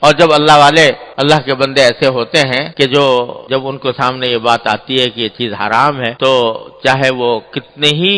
اور جب اللہ والے اللہ کے بندے ایسے ہوتے ہیں کہ جو جب ان کو سامنے یہ بات آتی ہے کہ یہ چیز حرام ہے تو چاہے وہ کتنے ہی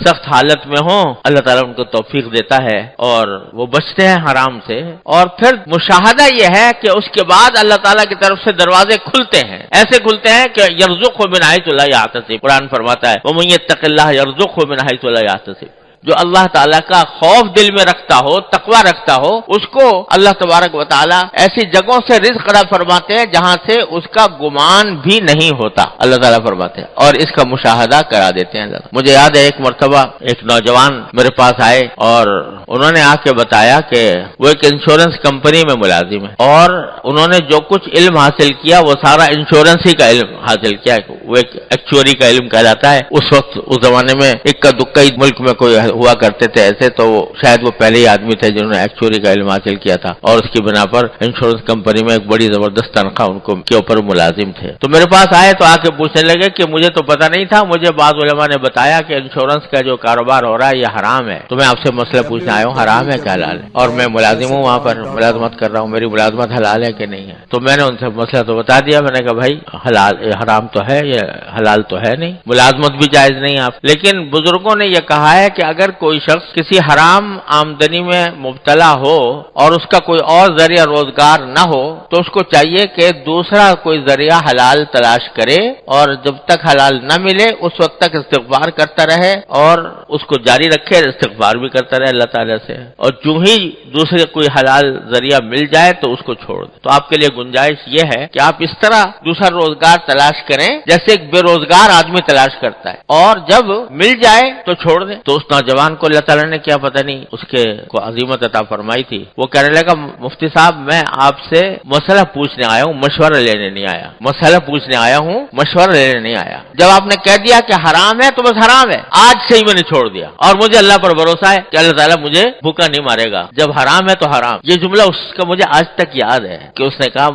سخت حالت میں ہوں اللہ تعالیٰ ان کو توفیق دیتا ہے اور وہ بچتے ہیں حرام سے. اور پھر مشاہدہ یہ ہے کہ اس کے بعد اللہ تعالیٰ کی طرف سے دروازے کھلتے ہیں، ایسے کھلتے ہیں کہ یرزقہ من حیث لا یحتسب. قرآن فرماتا ہے وَمَن یتق اللہ یرزقہ من حیث لا یحتسب. جو اللہ تعالیٰ کا خوف دل میں رکھتا ہو، تقوی رکھتا ہو، اس کو اللہ تبارک و تعالیٰ ایسی جگہوں سے رزق عطا فرماتے ہیں جہاں سے اس کا گمان بھی نہیں ہوتا، اللہ تعالیٰ فرماتے ہیں، اور اس کا مشاہدہ کرا دیتے ہیں. مجھے یاد ہے ایک مرتبہ ایک نوجوان میرے پاس آئے اور انہوں نے آ کے بتایا کہ وہ ایک انشورنس کمپنی میں ملازم ہے اور انہوں نے جو کچھ علم حاصل کیا وہ سارا انشورنس ہی کا علم حاصل کیا. وہ ایک ایکچوری کا علم کہلاتا ہے. اس وقت اس زمانے میں اکا دکا ہی ملک میں کوئی ہوا کرتے تھے ایسے، تو شاید وہ پہلے ہی آدمی تھے جنہوں نے ایکچوری کا علم حاصل کیا تھا اور اس کی بنا پر انشورنس کمپنی میں ایک بڑی زبردست تنخواہ ان کو کے اوپر ملازم تھے. تو میرے پاس آئے تو آ کے پوچھنے لگے کہ مجھے تو پتہ نہیں تھا، مجھے بعض علماء نے بتایا کہ انشورنس کا جو کاروبار ہو رہا ہے یہ حرام ہے، تو میں آپ سے مسئلہ پوچھنے آیا ہوں حرام ہے کہ حلال ہے؟ اور میں ملازم ہوں، وہاں پر ملازمت کر رہا ہوں، میری ملازمت حلال ہے کہ نہیں ہے؟ تو میں نے ان سے مسئلہ تو بتا دیا. میں نے کہا بھائی حلال حرام تو ہے، یہ حلال تو ہے نہیں، ملازمت بھی جائز نہیں آپ. لیکن بزرگوں نے یہ کہا ہے کہ اگر کوئی شخص کسی حرام آمدنی میں مبتلا ہو اور اس کا کوئی اور ذریعہ روزگار نہ ہو تو اس کو چاہیے کہ دوسرا کوئی ذریعہ حلال تلاش کرے اور جب تک حلال نہ ملے اس وقت تک استغفار کرتا رہے اور اس کو جاری رکھے، استغفار بھی کرتا رہے اللہ تعالیٰ سے، اور جو ہی دوسرے کوئی حلال ذریعہ مل جائے تو اس کو چھوڑ دے. تو آپ کے لیے گنجائش یہ ہے کہ آپ اس طرح دوسرا روزگار تلاش کریں جیسے ایک بے روزگار آدمی تلاش کرتا ہے، اور جب مل جائے تو چھوڑ دیں. تو اس نوجوان کو اللہ تعالیٰ نے کیا پتہ نہیں اس کے کو عظیمت عطا فرمائی تھی. وہ کہنے لگا مفتی صاحب میں آپ سے مسئلہ پوچھنے آیا ہوں، مشورہ لینے نہیں آیا. مسئلہ پوچھنے آیا ہوں، مشورہ لینے نہیں آیا. جب آپ نے کہہ دیا کہ حرام ہے تو بس حرام ہے، آج سے ہی میں نے چھوڑ دیا اور مجھے اللہ پر بھروسہ ہے کہ اللہ تعالیٰ مجھے بھوکا نہیں مارے گا. جب حرام ہے تو حرام. یہ جملہ اس کا مجھے آج تک یاد ہے کہ اس نے کہا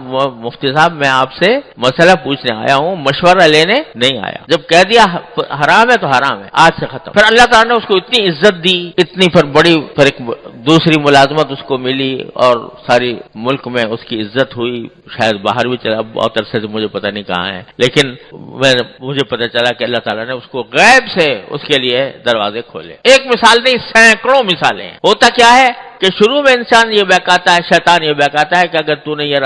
مفتی صاحب میں آپ سے مسئلہ پوچھنے آیا ہوں، مشورہ لینے نہیں آیا. جب کہہ دیا حرام ہے تو حرام ہے، آج سے ختم. پھر اللہ تعالیٰ نے اس کو اتنی عزت دی، اتنی پھر بڑی پھر ایک دوسری ملازمت اس کو ملی اور ساری ملک میں اس کی عزت ہوئی. شاید باہر بھی چلا، بہت عرصے سے مجھے پتہ نہیں کہاں ہے، لیکن مجھے پتہ چلا کہ اللہ تعالیٰ نے اس کو غیب سے اس کے لیے دروازے کھولے. ایک مثال نہیں، سینکڑوں مثالیں ہیں. ہوتا کیا ہے کہ شروع میں انسان یہ بہکاتا ہے، شیطان یہ بہکاتا ہے کہ اگر تو نے یہ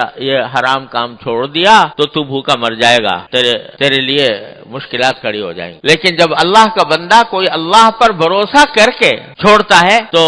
حرام کام چھوڑ دیا تو تو بھوکا مر جائے گا، تیرے لیے مشکلات کھڑی ہو جائیں گی. لیکن جب اللہ کا بندہ کوئی اللہ پر بھروسہ کر کے چھوڑتا ہے تو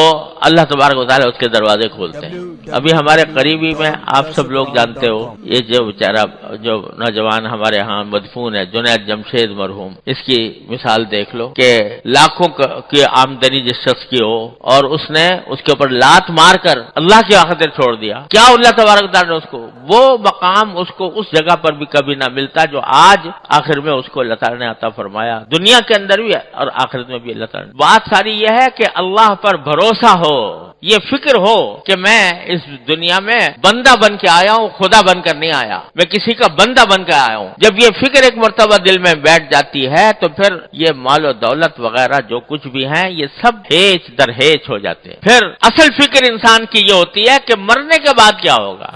اللہ تبارک و تعالیٰ اس کے دروازے کھولتے ہیں. ابھی ہمارے قریبی میں آپ سب لوگ جانتے ہو یہ جو بیچارہ جو نوجوان ہمارے ہاں مدفون ہے جنید جمشید مرحوم، اس کی مثال دیکھ لو کہ لاکھوں کی آمدنی جس شخص کی ہو اور اس نے اس کے اوپر لات مار کر اللہ کی خاطر چھوڑ دیا. کیا اللہ تبارک تعالیٰ نے اس کو وہ مقام اس کو اس جگہ پر بھی کبھی نہ ملتا جو آج آخر میں اس کو اللہ تعالیٰ نے عطا فرمایا، دنیا کے اندر بھی اور آخرت میں بھی اللہ تعالیٰ نے. بات ساری یہ ہے کہ اللہ پر بھروسہ ہو، یہ فکر ہو کہ میں اس دنیا میں بندہ بن کے آیا ہوں، خدا بن کر نہیں آیا، میں کسی کا بندہ بن کے آیا ہوں. جب یہ فکر ایک مرتبہ دل میں بیٹھ جاتی ہے تو پھر یہ مال و دولت وغیرہ جو کچھ بھی ہیں یہ سب ہیچ در ہیچ ہو جاتے ہیں. پھر اصل فکر انسان کی یہ ہوتی ہے کہ مرنے کے بعد کیا ہوگا.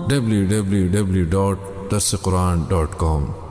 www.darsequran.com